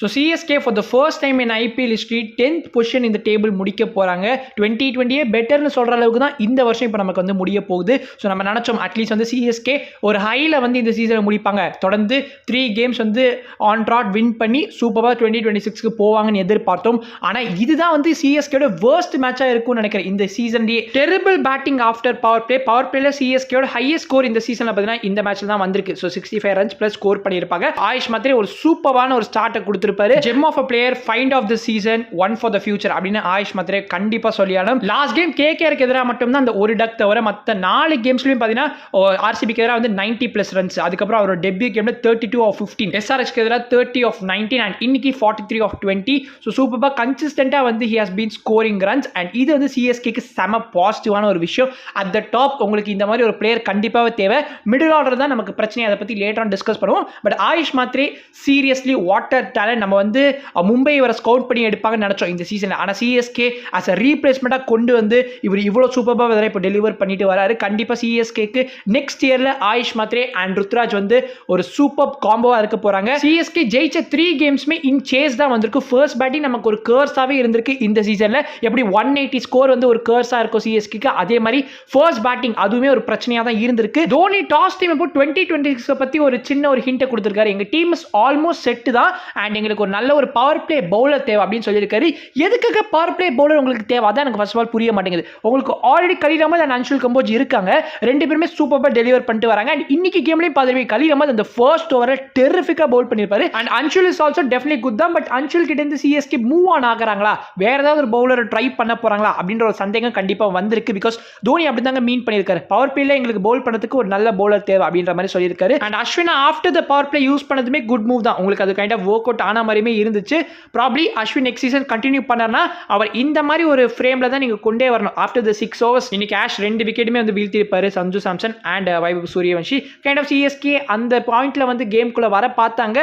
So CSK for the first time in IPL history 10th position இந்த table முடிக்க போகிறாங்க. 2020 பெட்டர்னு சொல்கிற அளவுக்கு தான் இந்த வருஷம் இப்போ நமக்கு வந்து முடிய போகுது. ஸோ நம்ம நினச்சோம் அட்லீஸ்ட் வந்து சிஎஸ்கே ஒரு ஹையில் வந்து இந்த சீசனை முடிப்பாங்க, தொடர்ந்து 3 கேம்ஸ் வந்து ஆன் ட்ராட் வின் பண்ணி சூப்பராக 2026க்கு போவாங்கன்னு எதிர்பார்த்தோம். ஆனால் இதுதான் வந்து சிஎஸ்கேயோட வேர்ஸ்ட் மேட்சாக இருக்கும்னு நினைக்கிறேன் இந்த சீசன்லேயே. டெரிபிள் பேட்டிங் ஆஃப்டர் பவர் பிளேல சிஎஸ்கேயோட ஹையஸ்ட் ஸ்கோர் இந்த சீசனில் பார்த்தீங்கன்னா இந்த மேட்ச்சில் தான் வந்திருக்கு. ஸோ 65 ரன்ஸ் ப்ளஸ் ஸ்கோர் பண்ணியிருப்பாங்க. ஆயுஷ் மாத்திரே ஒரு சூப்பரான ஒரு ஸ்டார்ட்டை கொடுத்துருப்பாரு. Gem of a player, find of the season, one for the future அப்படின்னு ஆயுஷ் மாத்திரே கண்டிப்பா சொல்லியாலும். லாஸ்ட் கேம் கேகேஆருக்கு எதிராக மட்டும் தான் அந்த ஒரு டக் தவிர மற்ற 4 கேம்ஸ்லயும் பாத்தீங்கன்னா ஆர்சிபிக்கு எதிராக வந்து 90+ ரன்ஸ். அதுக்கப்புறம் அவரோட டெபியூ கேம்ல 32 of 15, எஸ்ஆர்எச்க்கு எதிராக 30 of 19 அண்ட் இன்னைக்கு 43 of 20. ஸோ சூப்பரா கன்சிஸ்டன்டா வந்து he has been scoring runs and இது வந்து சிஎஸ்கேக்கு செம பாசிட்டிவான ஒரு விஷயம். அட் த டாப் உங்களுக்கு இந்த மாதிரி ஒரு பிளேயர் கண்டிப்பாக தேவை. மிடில் ஆர்டர் தான் நமக்கு பிரச்சனை, அதை பத்தி லேட்டர் டிஸ்கஸ் பண்ணுவோம். But Ayush Mhatre seriously what a talent. நம்ம வந்து மும்பை வர ஸ்கவுட் பண்ணி எடுப்பாங்கன்னு நினைச்சோம் இந்த சீசன்ல. ஆனால் சிஎஸ்கே அஸ் அ ரீப்ளேஸ்மெண்டா கொண்டு வந்து இவர் இவ்வளோ சூப்பராக இப்போ டெலிவர் பண்ணிட்டு வராரு. கண்டிப்பா சிஎஸ்கேக்கு நெக்ஸ்ட் இயர்ல ஆயுஷ் மாத்திரே அண்ட் ருத்ராஜ் வந்து ஒரு சூப்பர் காம்போவா இருக்க போறாங்க. சிஎஸ்கே ஜெயிச்ச 3 கேம்ஸ்மே இன் சேஸ் தான் வந்திருக்கு. ஃபர்ஸ்ட் பேட்டிங் நமக்கு ஒரு கர்ஸாவே இருந்திருக்கு இந்த சீசன்ல. எப்படி 180 ஸ்கோர் வந்து ஒரு கர்ஸா இருக்கும் சிஎஸ்கேக்கு, அதே மாதிரி ஃபர்ஸ்ட் பேட்டிங் அதுவுமே ஒரு பிரச்சனையா தான் இருந்திருக்கு. தோனி டாஸ் டீம் இப்போ 2026 பத்தி ஒரு சின்ன ஒரு ஹிண்ட் கொடுத்திருக்காரு. எங்க டீம் இஸ் ஆல்மோஸ்ட் செட் தான் அண்ட் எங்களுக்கு ஒரு நல்ல ஒரு பவர் பிளே பவுலர் தேவை அப்படின்னு சொல்லியிருக்காரு. எதுக்காக பவர் பிளே பவுலர் உங்களுக்கு தேவை, அதான் எனக்கு ஃபர்ஸ்ட் ஆஃப் ஆல் புரிய மாட்டேங்குது. உங்களுக்கு ஆல்ரெடி கலீல் அஹ்மத் அண்ட் அன்ஷுல் கம்போஜ் இருக்காங்க, 2 பேருமே சூப்பரா டெலிவர் பண்ணிட்டு வராங்க. அண்ட் இன்னைக்கு கேம்லயும் பார்த்துருப்பீங்க கலீல் அஹ்மத் அந்த ஃபர்ஸ்ட் ஓவரை டெரிஃபிக்கா பவுல் பண்ணிருப்பாரு. And Anshul is also definitely good தான். பட் அன்ஷுல் கிட்ட இருந்து சிஎஸ்கே மூவ் ஆன் ஆகுறாங்களா, வேற ஏதாவது ஒரு பவுலர் ட்ரை பண்ண போறாங்களா அப்படின்ற ஒரு சந்தேகம் கண்டிப்பா வந்திருக்கு. பிகாஸ் தோனி அப்படி தாங்க மீன் பண்ணியிருக்காரு, பவர் பிளேல எங்களுக்கு பவுல் பண்ணதுக்கு ஒரு நல்ல பவுலர் தேவை அப்படின்ற மாதிரி சொல்லியிருக்காரு. And Ashwin after the power play use பண்ணதுமே குட் மூவ் தான், உங்களுக்கு அது கைண்ட் ஆஃப் ஒர்க் அவுட் ஆன மாதிரியுமே இருந்துச்சு. Probably Ashwin next season continue பண்ணார்னா அவர் இந்த மாதிரி ஒரு ஃப்ரேம்ல தான் நீங்க கொண்டே வரணும். ஆஃப்டர் த 6 overs இன்னைக்கு ஆஷ் 2 விக்கெட்டுமே வந்து வீழ்த்திருப்பாரு, Sanju Samson and Vaibhav Suryavanshi. Kind of CSK அந்த பாயிண்ட்ல வந்து கேம்குள்ள வர பார்த்தாங்க.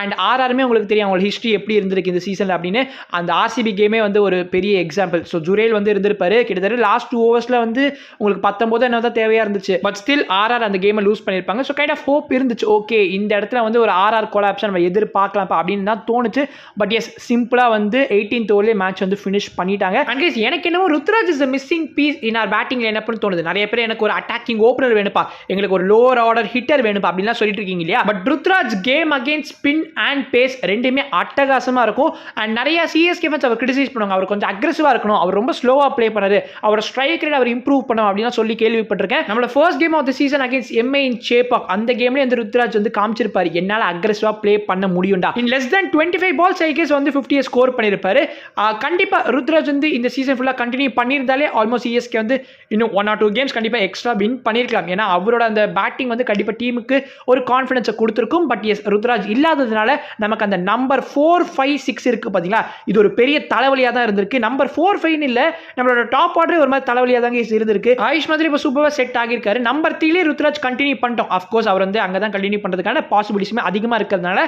அண்ட் ஆர்ஆருமே உங்களுக்கு தெரியும் அவங்களோட ஹிஸ்ட்ரி எப்படி இருந்திருக்கு இந்த சீசன்ல அப்படின்னு. அந்த ஆர்சிபி கேமே வந்து ஒரு பெரிய எக்ஸாம்பிள். ஸோ ஜுரேல் வந்து இருந்திருப்பாரு, கிட்டத்தட்ட லாஸ்ட் 2 overs வந்து உங்களுக்கு 19 என்ன தான் தேவையா இருந்துச்சு. பட் ஸ்டில் ஆர்ஆர் அந்த கேமை லூஸ் பண்ணிருப்பாங்க. ஸோ கைண்ட் ஆஃப் ஹோப் இருந்துச்சு, ஓகே இந்த இடத்துல வந்து ஒரு ஆர்ஆர் கொலாப்ஸ் நம்ம எதிர்பார்க்கலாம் அப்படின்னு தான் தோணுச்சு. பட் எஸ் சிம்பிளா வந்து 18th ஓவர்லயே மேட்ச் வந்து ஃபினிஷ் பண்ணிட்டாங்க. அண்ட் கைஸ் எனக்கு என்னமோ Ruturaj is the missing piece in our batting line அப்னு தோணுது. நிறைய பேர் எனக்கு ஒரு அட்டாக்கிங் ஓபனர் வேணும்பா, எங்களுக்கு ஒரு லோவர் ஆர்டர் ஹிட்டர் வேணும்பா அப்படிலாம் சொல்லிட்டு இருக்கீங்க இல்லையா. But Ruturaj game against spin and pace ரெண்டுமே அட்டகாசமா இருக்கும். அண்ட் நிறைய சிஎஸ்கே ஃபேன்ஸ் அவர் கிரிட்டிசைஸ் பண்ணுவாங்க, அவர் கொஞ்சம் அக்ரெசிவா இருக்கணும், அவர் ரொம்ப ஸ்லோவா ப்ளே பண்ணாரு, அவர் ஸ்ட்ரைக் ரேட் அவர் இம்ப்ரூவ் பண்ணணும் அப்படிலாம் சொல்லி கேள்விப்பட்டிருக்கேன். நம்மளோட first game of the season against MI in Chepauk அந்த கேம்லயே அந்த ருத்ராஜ் வந்து காமிச்சிருப்பாரு என்னால அக்ரெசிவா ப்ளே பண்ண முடியும்டா. In less than 25 balls I guess வந்து 50 ஸ்கோர் பண்ணிருப்பாரு. கண்டிப்பா ருத்ராஜ் வந்து இந்த சீசன் ஃபுல்லா கண்டினியூ பண்ணியிருந்தாலே ஆல்மோஸ்ட் சிஎஸ்கே வந்து இன்னும் 1 or 2 கேம்ஸ் கண்டிப்பா எக்ஸ்ட்ரா வின் பண்ணிருக்கலாம். ஏன்னா அவரோட அந்த பேட்டிங் வந்து கண்டிப்பா டீமுக்கு ஒரு கான்ஃபிடன்ஸை கொடுத்துருக்கும். பட் எஸ் ருத்ராஜ் இல்லாததுனால நமக்கு அந்த நம்பர் 4, 5, 6 இருக்கு பாத்தீங்களா, இது ஒரு பெரிய தலைவலியா தான் இருந்திருக்கு. நம்பர் 4, 5 இல்ல நம்மளோட டாப் ஆர்டர் ஒரு மாதிரி தலைவலியா தான் இருந்திருக்கு. ஆயுஷ் மாதிரி இப்போ சூப்பரா செட் ஆகியிருக்காரு. நம்பர் 3 ருத்ராஜ் கண்டினியூ பண்ணிட்டோம். அஃப்கோர்ஸ் அவர் வந்து அங்கதான் கண்டினியூ பண்றதுக்கான பாசிபிலிட்டிஸ்மே அதிகமா இருக்கிறதுனால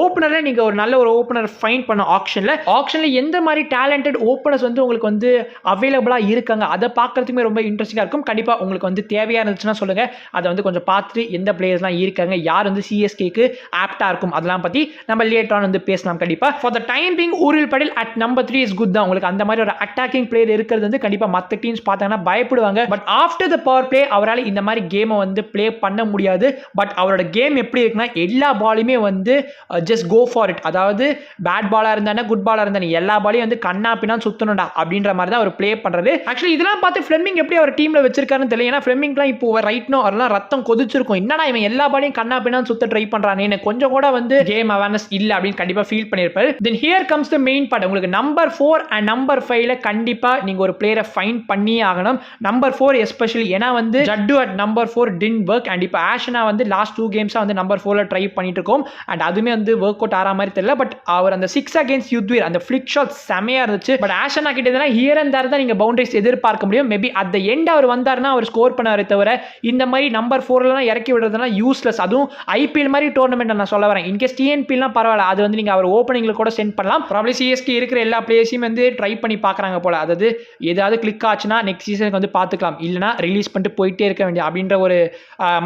ஓப்பனர்ல நீங்க ஒரு நல்ல ஒரு ஓப்பனர் ஃபைண்ட் பண்ண ஆக்ஷன்ல எந்த மாதிரி டேலண்டட் ஓப்பனர்ஸ் வந்து உங்களுக்கு வந்து அவைலபிளா இருக்காங்க அதை பார்க்கறதுக்குமே ரொம்ப இன்ட்ரெஸ்டிங்கா இருக்கும். கண்டிப்பா உங்களுக்கு வந்து தேவையா இருந்துச்சுன்னா சொல்லுங்க, அதை வந்து கொஞ்சம் பார்த்துட்டு எந்த பிளேயர்ஸ்லாம் இருக்காங்க, யார் வந்து சிஎஸ்கேக்கு ஆப்டா இருக்கும் அதெல்லாம் பத்தி நம்ம லேட்டர் ஆன் வந்து பேசலாம். கண்டிப்பா ஃபார் த டைம் பீயிங் ஊரில் Patel at number 3 is good தான். உங்களுக்கு அந்த மாதிரி ஒரு அட்டாக்கிங் பிளேயர் இருக்கிறது வந்து கண்டிப்பா மற்ற டீம்ஸ் பார்த்தாங்கன்னா பயப்படுவாங்க. But after the power play அவரால் இந்த மாதிரி கேமை வந்து பிளே பண்ண முடியாது. பட் அவரோட கேம் எப்படி இருக்குன்னா எல்லா பாலுமே வந்து ஜஸ்ட் கோ ஃபார் இட், அதாவது பேட் பாலா இருந்தானே குட் பாலா இருந்தானே எல்லா பாலையும் வந்து கண்ணா பின்னா சுத்தணும்டா அப்படின்ற மாதிரி தான் அவர் ப்ளே பண்றது. ஆக்சுவலி இதெல்லாம் பார்த்து ஃப்ளெமிங் எப்படி அவர் டீம்ல வச்சிருக்காருன்னு தெரியல. ஏன்னா ஃப்ளெமிங்லாம் இப்போ ரைட் நோ அவரெல்லாம் ரத்தம் கொதிச்சிருக்கும், என்னடா இவன் எல்லா பாலையும் கண்ணா பின்னா சுத்த ட்ரை பண்றானே, கொஞ்சம் கூட வந்து கேம் அவேர்னஸ் இல்ல அப்படின்னு கண்டிப்பா ஃபீல் பண்ணிருப்பாரு. Then here comes the main part. உங்களுக்கு நம்பர் 4 அண்ட் நம்பர் 5ல கண்டிப்பா நீங்க ஒரு பிளேயரை ஃபைண்ட் பண்ணியே ஆகணும். நம்பர் 4 எஸ்பெஷலி ஏன்னா வந்து Jaddu at number 4 didn't work and இப்போ ஆஷனா வந்து லாஸ்ட் 2 கேம்ஸா வந்து நம்பர் 4ல ட்ரை பண்ணிட்டு இருக்கோம். அண்ட் அதுமே வந்து ஒர்க் அவுட் ஆற மாதிரி தெரியல. பட் அவர் அந்த 6 அகைன்ஸ்ட் யுத்வீர் அந்த ஃபிளிக் ஷாட் செமையா இருந்துச்சு. பட் ஆஷனா கிட்ட இருந்தா ஹியர் அண்ட் தேர் தான் நீங்க பவுண்டரிஸ் எதிர்பார்க்க முடியும். மேபி அட் தி எண்ட் அவர் வந்தாருன்னா அவர் ஸ்கோர் பண்ணாரே தவிர இந்த மாதிரி நம்பர் 4லாம் இறக்கி விடுறதுனா யூஸ்லெஸ். அதுவும் ஐபிஎல் மாதிரி டோர்னமெண்ட் நான் சொல்ல வரேன். இன்கேஸ் டிஎன்பிலாம் பரவாயில்ல, அது வந்து நீங்க அவர் ஓப்பனிங்ல கூட சென்ட் பண்ணலாம். ப்ராப்ளி சிஎஸ்கே இருக்கிற எல்லா பிளேயர்ஸையும் வந்து ட்ரை பண்ணி பார்க்கறாங்க போல. அதாவது ஏதாவது கிளிக் ஆச்சுன்னா நெக்ஸ்ட் சீசனுக்கு வந்து பார்த்துக்கலாம், இல்லைனா ரிலீஸ் பண்ணிட்டு போயிட்டே இருக்க வேண்டிய அப்படின்ற ஒரு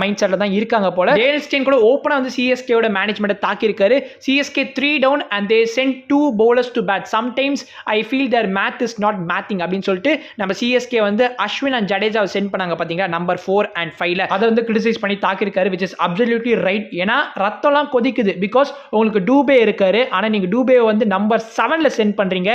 மைண்ட் செட்ல தான் இருக்காங்க போல. டேல் ஸ்டெயின் கூட ஓப்பனா வந்து சிஎஸ்கேவோட மேனேஜ்மெண்ட் தாக்கி இருக்காரு. CSK 3 down and they sent 2 bowlers to bat. Sometimes I feel their math is not mathing அப்படின்னு சொல்லிட்டு நம்ம சிஎஸ்கே வந்து அஸ்வின் அண்ட் ஜடேஜாவை சென்ட் பண்ணாங்க பாத்தீங்களா நம்பர் 4 and 5ல அதை வந்து கிரிட்டிசைஸ் பண்ணி தாக்கிருக்காரு which is absolutely right. ஏன்னா ரத்தம்லாம் கொதிக்குது பிகாஸ் உங்களுக்கு டூபே இருக்காரு ஆனா நீங்க டூபே வந்து நம்பர் 7ல சென்ட் பண்றீங்க.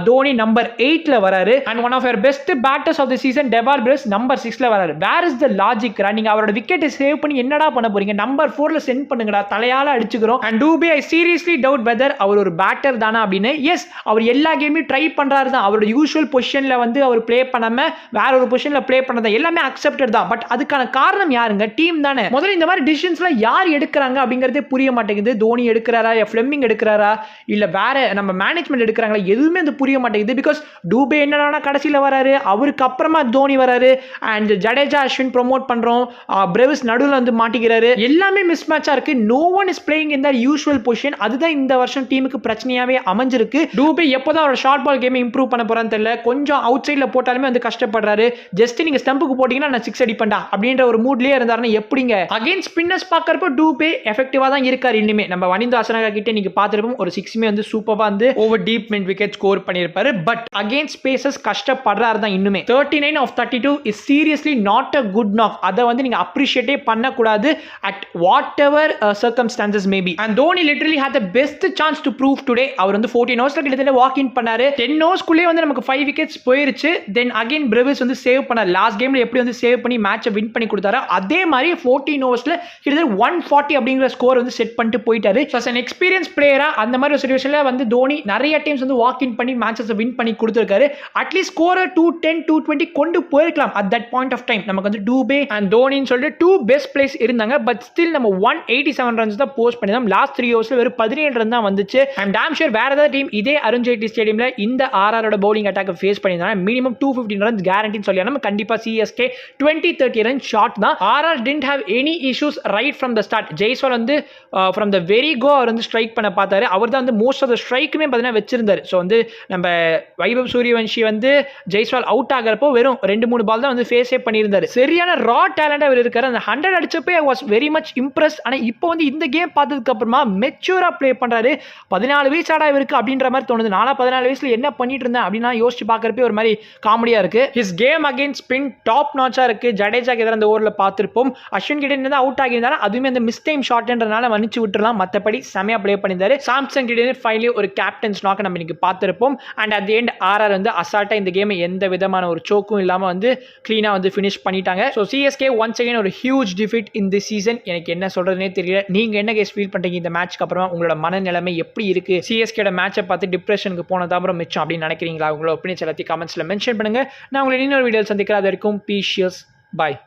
தோனி நம்பர் 8ல வராரு and one of your best batters of the season Dewald Brevis number 6ல வராரு. Where is the logic? நீங்க அவரோட விக்கெட்டை சேவ் பண்ணி என்னடா பண்ண போறீங்க? நம்பர் 4ல சென்ட் பண்ணுங்கடா, தலையால அடிச்சுக்கிறோம். And Dube I seriously doubt whether அவர் ஒரு பேட்டர் தானா அப்படின்னு. எஸ், அவர் எல்லா கேமையும் ட்ரை பண்றாரு தான். அவரோட யூசுவல் பொசிஷன்ல வந்து அவர் ப்ளே பண்ணாம வேற ஒரு பொசிஷன்ல ப்ளே பண்ணதா எல்லாமே அக்செப்டட் தான். பட் அதுக்கான காரணம் யாருங்க? டீம் தானே. முதல்ல இந்த மாதிரி டிசிஷன்ஸ்லாம் யார் எடுக்கிறாங்க அப்படிங்கறதே புரிய மாட்டேங்குது. தோனி எடுக்கிறாரா, ஃபிளெமிங் எடுக்கிறாரா, இல்ல வேற நம்ம மேனேஜ்மெண்ட் எடுக்கிறாங்களா? எதுவுமே அது புரிய மாட்டேங்குது. பிகாஸ் டூபே என்னன்னா கடைசியில வராரு, அவருக்கு அப்புறமா தோனி வராரு அண்ட் ஜடேஜா அஸ்வின் ப்ரோமோட் பண்றோம், பிரேவிஸ் நடுவில் வந்து மாட்டிக்கிறாரு. எல்லாமே மிஸ் மேட்சா இருக்கு. No one is playing in their usual position. அதுதான் இந்த வருஷம் டீமுக்கு பிரச்சனையாவே அமைஞ்சிருக்கு. டூபே எப்போதான் அவரோட ஷார்ட் பால் கேம் இம்ப்ரூவ் பண்ண போறான்னு தெரியல. கொஞ்சம் அவுட் சைட்ல போட்டாலுமே வந்து கஷ்டப்படுறாரு. ஜஸ்ட் நீங்க ஸ்டம்புக்கு போட்டீங்கன்னா நான் 6 அடிப்பேன்டா அப்படின்ற ஒரு மூட்லயே இருந்தாருன்னா எப்படிங்க? அகைன் ஸ்பின்னர்ஸ் பார்க்கறப்போ டூபே எஃபெக்டிவா தான் இருக்காரு. இன்னுமே நம்ம வனிந்து அசனகா கிட்ட நீங்க பார்த்திருப்போம், ஒரு 6மே வந்து சூப்பரா வந்து over deep mid wicket score பண்ணிருப்பாரு. பட் அகைன் ஸ்பேசஸ் கஷ்டப்படுறாரு தான் இன்னுமே. 39 of 32 is seriously not a good knock. அதை வந்து நீங்க அப்ரிஷியேட்டே பண்ணக்கூடாது at whatever circumstances may be. And Dhoni literally had the best chance to prove today. அவர் வந்து 14 ஓவர்ஸ்ல கிட்டத்தட்ட வாக் இன் பண்ணாரு. 10 ஓவர்ஸ்க்குள்ளே வந்து நமக்கு 5 விக்கெட்ஸ் போயிருச்சு. தென் அகைன் பிரேவிஸ் வந்து சேவ் பண்ணார். லாஸ்ட் கேம்ல எப்படி வந்து சேவ் பண்ணி மேட்சை வின் பண்ணி கொடுத்தாரு, அதே மாதிரி 14 ஓவர்ஸ்ல கிட்டத்தட்ட 140 அப்படிங்கிற ஸ்கோர் வந்து செட் பண்ணிட்டு போயிட்டாரு. ஸோ அஸ் an எக்ஸ்பீரியன்ஸ் பிளேயரா அந்த மாதிரி ஒரு சிச்சுவேஷன்ல வந்து தோனி நிறைய டைம்ஸ் வந்து வாக் இன் பண்ணி மேட்சஸ் வின் பண்ணி கொடுத்துருக்காரு. அட்லீஸ்ட் ஸ்கோரை 210 220 கொண்டு போயிருக்கலாம் at that point of time. நமக்கு வந்து டூபே அண்ட் தோனின்னு சொல்லிட்டு 2 பெஸ்ட் பிளேஸ் இருந்தாங்க. பட் ஸ்டில் நம்ம 187 ரன்ஸ் தான் போஸ்ட் பண்ணிருந்தோம். லாஸ்ட் 3 ஓவர்ஸ்ல வெறும் 17 ரன் தான் வந்துச்சு. ஐ அம் டாம் ஷூர் வேற ஏதாவது டீம் இதே அருண் ஜேட்லி ஸ்டேடியம்ல இந்த ஆர்ஆரோட பவுலிங் அட்டாக் ஃபேஸ் பண்ணியிருந்தாங்க மினிமம் 215 ரன்ஸ் கேரண்டின்னு சொல்லி நம்ம கண்டிப்பா சிஎஸ்கே 20-30 ரன் ஷாட் தான். RR didn't have any issues right from the start. Jaiswal வந்து from the very go அவர் வந்து ஸ்ட்ரைக் பண்ண பார்த்தாரு. அவர் தான் வந்து மோஸ்ட் ஆஃப் த ஸ்ட்ரைக்குமே பார்த்தீங்கன்னா வச்சிருந்தாரு. ஸோ வந்து நம்ம வைபவ் சூரியவன்ஷி வந்து ஜெய்ஸ்வால் அவுட் ஆகிறப்போ வெறும் 2-3 பால் தான் வந்து ஃபேஸே பண்ணியிருந்தாரு. சரியான ரா டேலண்ட் அவர் இருக்காரு. அந்த 100 அடிச்சப்போ I was very much impress. ஆனால் இப்போ வந்து இந்த கேம் பார்த்ததுக்கு அப்புறமா மெச்சூரா ப்ளே பண்றாரு. 14 வயசு ஆடா இருக்கு அப்படின்ற மாதிரி தோணுது. நானா 14 வயசுல என்ன பண்ணிட்டு இருந்தேன் அப்படின்னா யோசிச்சு பார்க்கறப்ப ஒரு மாதிரி காமெடியா இருக்கு. His game again spin top நாச்சா இருக்கு. ஜடேஜாக்கு எதிராக அந்த ஓவர்ல பார்த்திருப்போம். அஸ்வின் கிட்ட இருந்து அவுட் ஆகியிருந்தாரு. அதுவுமே அந்த மிஸ் டைம் ஷாட்ன்றனால மன்னிச்சு விட்டுறலாம். மற்றபடி செமையா ப்ளே பண்ணியிருந்தாரு. சாம்சங் கிட்ட இருந்து ஃபைனலி ஒரு கேப்டன்ஸ் நாக் நம்ம இன்னைக்கு பார்த்திருப்போம். And at the end RR வந்து அசால்ட்டா இந்த கேம் எந்த விதமான ஒரு சோக்கும் இல்லாம வந்து கிளீனா வந்து ஃபினிஷ் பண்ணிட்டாங்க. ஸோ சிஎஸ்கே ஒன்ஸ் அகைன் ஒரு huge defeat in the season. எனக்கு என்ன சொல்றதுனே தெரியல. நீங்க என்ன கேஸ் ஃபீல் பண்றீங்க இந்த மேட்ச்க்கு அப்புறமா? உங்களோட மனநிலைமை எப்படி இருக்கு? சிஎஸ்கேட மேட்சை பார்த்து டிப்ரெஷனுக்கு போனதா அப்புறம் மிச்சம் அப்படின்னு நினைக்கிறீங்களா? உங்களோட ஒப்பீனியன்ஸ் எல்லாத்தையும் கமெண்ட்ஸ்ல மென்ஷன் பண்ணுங்க. நான் உங்களை இன்னொரு வீடியோ சந்திக்கிறேன். அது வரைக்கும் பீஷியஸ். பாய்.